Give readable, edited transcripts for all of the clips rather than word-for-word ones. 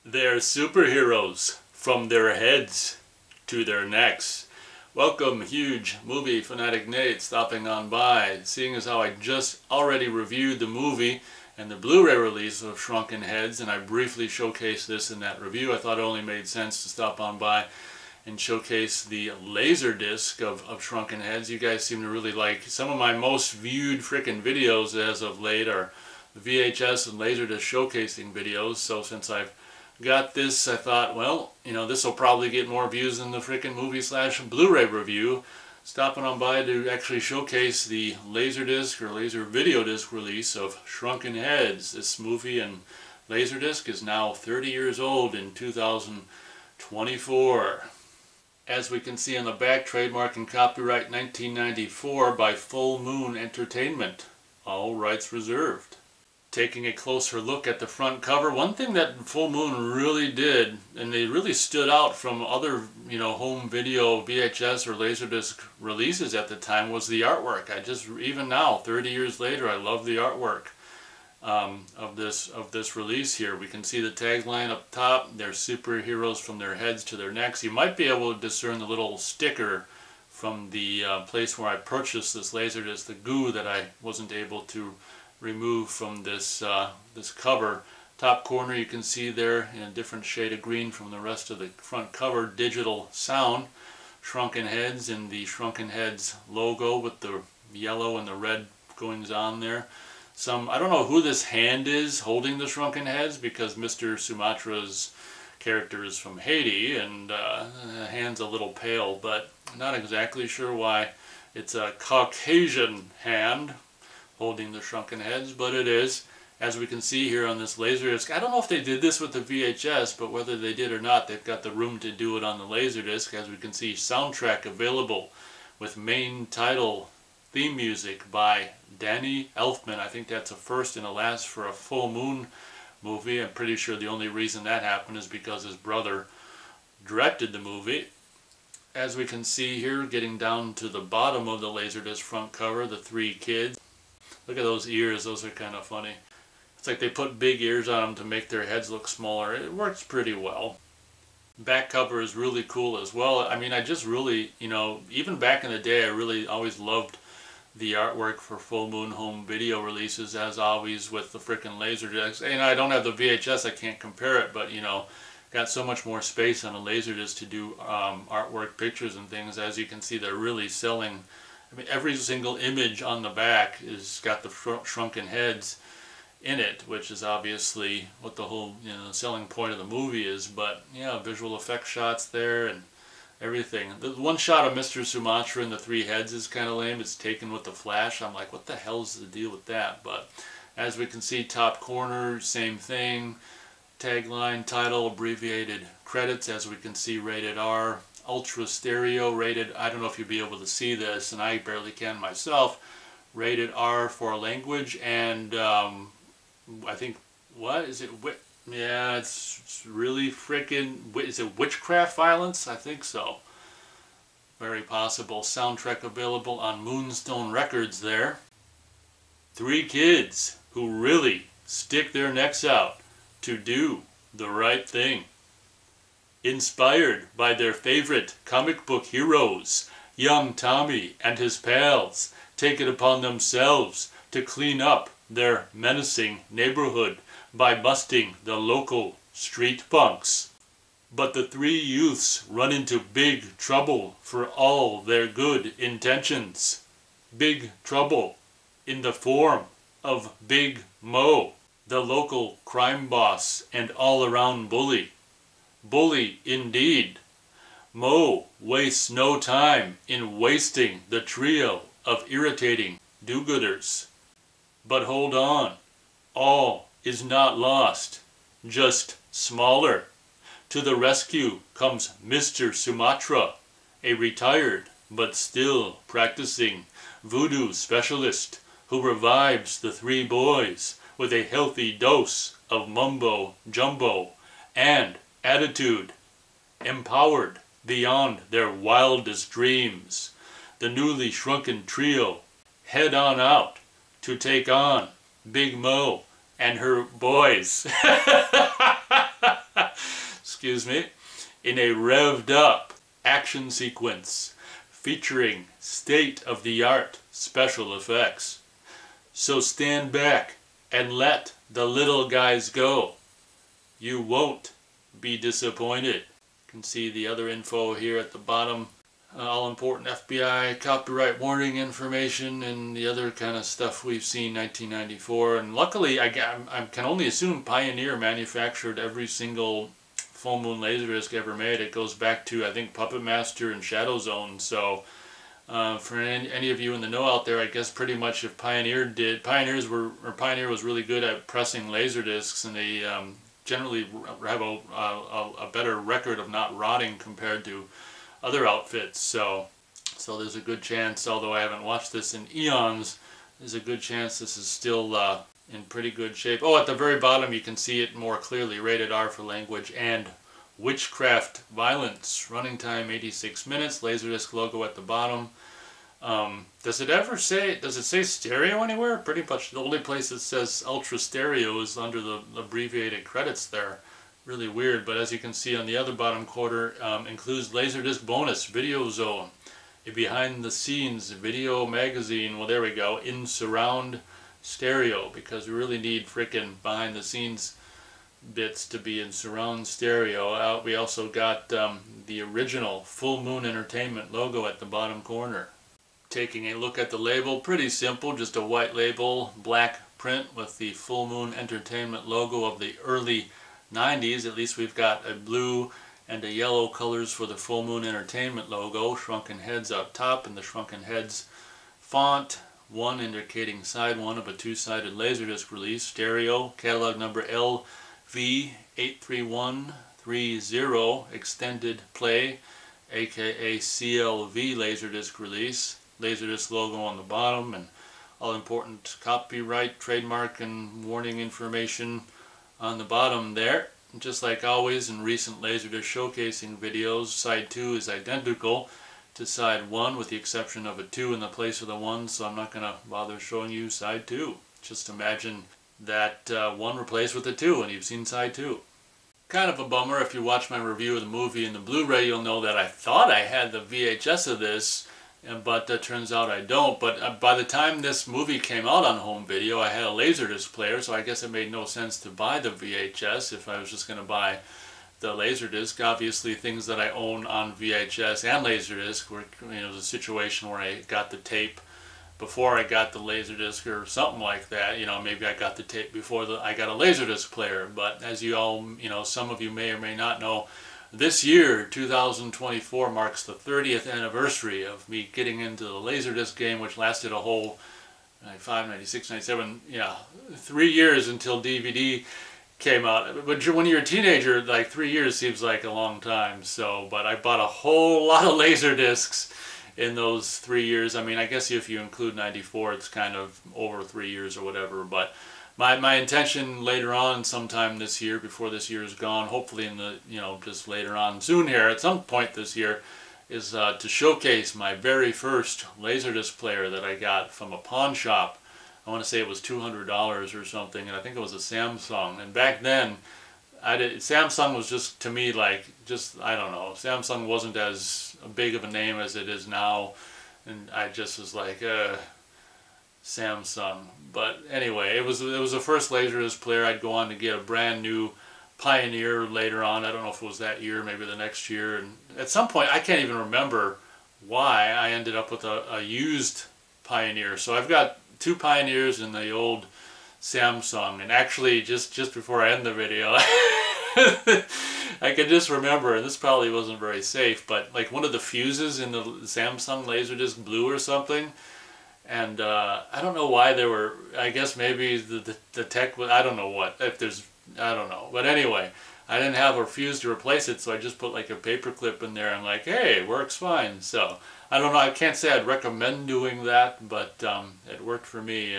They're superheroes from their heads to their necks. Welcome, huge movie fanatic Nate, stopping on by. Seeing as how I just already reviewed the movie and the Blu-ray release of Shrunken Heads, and I briefly showcased this in that review, I thought it only made sense to stop on by and showcase the LaserDisc of Shrunken Heads. You guys seem to really like some of my most viewed frickin' videos as of late are the VHS and LaserDisc showcasing videos. So since I've got this, I thought, well, this will probably get more views than the frickin' movie / Blu-ray review. Stopping on by to actually showcase the LaserDisc or Laser Video Disc release of Shrunken Heads. This movie and LaserDisc is now 30 years old in 2024. As we can see on the back, trademark and copyright 1994 by Full Moon Entertainment. All rights reserved. Taking a closer look at the front cover, one thing that Full Moon really did, and they really stood out from other, home video VHS or LaserDisc releases at the time, was the artwork. Even now, 30 years later, I love the artwork of this release here. We can see the tagline up top. They're superheroes from their heads to their necks. You might be able to discern the little sticker from the place where I purchased this LaserDisc, the goo that I wasn't able to remove from this cover. Top corner you can see there in a different shade of green from the rest of the front cover, digital sound, Shrunken Heads, and the Shrunken Heads logo with the yellow and the red goings on there. I don't know who this hand is holding the Shrunken Heads, because Mr. Sumatra's character is from Haiti and the hand's a little pale, but not exactly sure why. It's a Caucasian hand holding the Shrunken Heads, but it is. As we can see here on this LaserDisc, I don't know if they did this with the VHS, but whether they did or not, they've got the room to do it on the LaserDisc. As we can see, soundtrack available with main title theme music by Danny Elfman. I think that's a first and a last for a Full Moon movie. I'm pretty sure the only reason that happened is because his brother directed the movie. As we can see here, getting down to the bottom of the LaserDisc front cover, the three kids. Look at those ears, those are kind of funny. It's like they put big ears on them to make their heads look smaller. It works pretty well. Back cover is really cool as well. I mean, I just really, even back in the day, I really always loved the artwork for Full Moon home video releases, as always with the frickin' LaserDisc. And I don't have the VHS, I can't compare it, but got so much more space on a LaserDisc to do artwork pictures and things. As you can see, they're really selling. I mean, every single image on the back is got the Shrunken Heads in it, which is obviously what the whole selling point of the movie is. But yeah, visual effects shots there and everything. The one shot of Mr. Sumatra and the three heads is kind of lame. It's taken with the flash. I'm like, what the hell's the deal with that? But as we can see, top corner, same thing. Tagline, title, abbreviated credits. As we can see, rated R. Ultra stereo, rated, I don't know if you'll be able to see this, and I barely can myself, rated R for language, and I think, what is it? Yeah, it's really freaking, is it witchcraft violence? I think so. Very possible. Soundtrack available on Moonstone Records there. Three kids who really stick their necks out to do the right thing. Inspired by their favorite comic book heroes, young Tommy and his pals take it upon themselves to clean up their menacing neighborhood by busting the local street punks. But the three youths run into big trouble for all their good intentions. Big trouble in the form of Big Mo, the local crime boss and all-around bully. Bully indeed. Mo wastes no time in wasting the trio of irritating do-gooders. But hold on, all is not lost, just smaller. To the rescue comes Mr. Sumatra, a retired but still practicing voodoo specialist who revives the three boys with a healthy dose of mumbo jumbo and attitude, empowered beyond their wildest dreams. The newly shrunken trio head on out to take on Big Mo and her boys. excuse me, in a revved up action sequence featuring state-of-the-art special effects. So stand back and let the little guys go. You won't be disappointed. You can see the other info here at the bottom. All important FBI copyright warning information and the other kind of stuff we've seen 1994. And luckily, I can only assume Pioneer manufactured every single full moon Laserdisc ever made. It goes back to, I think, Puppet Master and Shadow Zone. So for any of you in the know out there, I guess pretty much if Pioneer was really good at pressing Laserdiscs, and they generally have a better record of not rotting compared to other outfits. So there's a good chance, although I haven't watched this in eons, there's a good chance this is still in pretty good shape. Oh, at the very bottom you can see it more clearly, rated R for language and witchcraft violence. Running time 86 minutes, Laserdisc logo at the bottom. Does it say stereo anywhere? Pretty much the only place that says ultra stereo is under the abbreviated credits there. Really weird, but as you can see on the other bottom quarter, includes Laserdisc bonus, Video Zone, a behind the scenes video magazine, well there we go, in surround stereo, because we really need frickin' behind the scenes bits to be in surround stereo. We also got the original Full Moon Entertainment logo at the bottom corner. Taking a look at the label, pretty simple, just a white label, black print with the Full Moon Entertainment logo of the early 90s. At least we've got a blue and a yellow colors for the Full Moon Entertainment logo, Shrunken Heads up top, and the Shrunken Heads font, 1 indicating side 1 of a two-sided Laserdisc release, stereo, catalog number LV83130, extended play, aka CLV Laserdisc release, Laserdisc logo on the bottom, and all important copyright, trademark, and warning information on the bottom there. Just like always in recent Laserdisc showcasing videos, side 2 is identical to side 1 with the exception of a 2 in the place of the 1, so I'm not going to bother showing you side 2. Just imagine that 1 replaced with a 2 and you've seen side 2. Kind of a bummer. If you watch my review of the movie and the Blu-ray, you'll know that I thought I had the VHS of this, but turns out I don't. But by the time this movie came out on home video, I had a Laserdisc player, so I guess it made no sense to buy the VHS if I was just going to buy the Laserdisc. Obviously, things that I own on VHS and Laserdisc were, the situation where I got the tape before I got the Laserdisc or something like that. Maybe I got the tape before I got a Laserdisc player. But as you all, some of you may or may not know, this year, 2024, marks the 30th anniversary of me getting into the Laserdisc game, which lasted a whole 95, 96, 97, 3 years until DVD came out. But when you're a teenager, like 3 years seems like a long time. But I bought a whole lot of Laserdiscs in those 3 years. I mean, I guess if you include 94, it's kind of over 3 years or whatever. But my intention later on, sometime this year, before this year is gone, hopefully in the, just later on soon here, at some point this year, is to showcase my very first Laserdisc player that I got from a pawn shop. I want to say it was $200 or something, and I think it was a Samsung. And back then, Samsung was just, to me, I don't know, Samsung wasn't as big of a name as it is now, and I just was like, Samsung. But anyway, it was the first Laserdisc player. I'd go on to get a brand new Pioneer later on. I don't know if it was that year, maybe the next year. And at some point, I can't even remember why I ended up with a used Pioneer. So I've got 2 Pioneers in the old Samsung. And actually, just before I end the video, I can just remember, and this probably wasn't very safe, but like one of the fuses in the Samsung Laserdisc Blue or something. And I don't know why there were, I guess maybe the tech, I don't know what, I don't know. But anyway, I didn't have a fuse to replace it, so I just put like a paper clip in there. I'm like, hey, it works fine. So, I don't know, I can't say I'd recommend doing that, but it worked for me.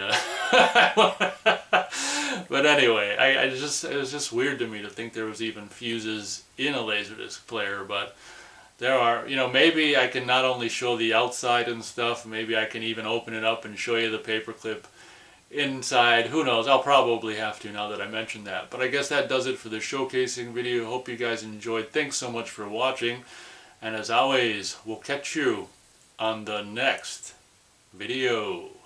But anyway, it was just weird to me to think there was even fuses in a Laserdisc player, but there are, maybe I can not only show the outside and stuff, maybe I can even open it up and show you the paperclip inside. Who knows, I'll probably have to now that I mentioned that. But I guess that does it for the showcasing video. Hope you guys enjoyed. Thanks so much for watching. And as always, we'll catch you on the next video.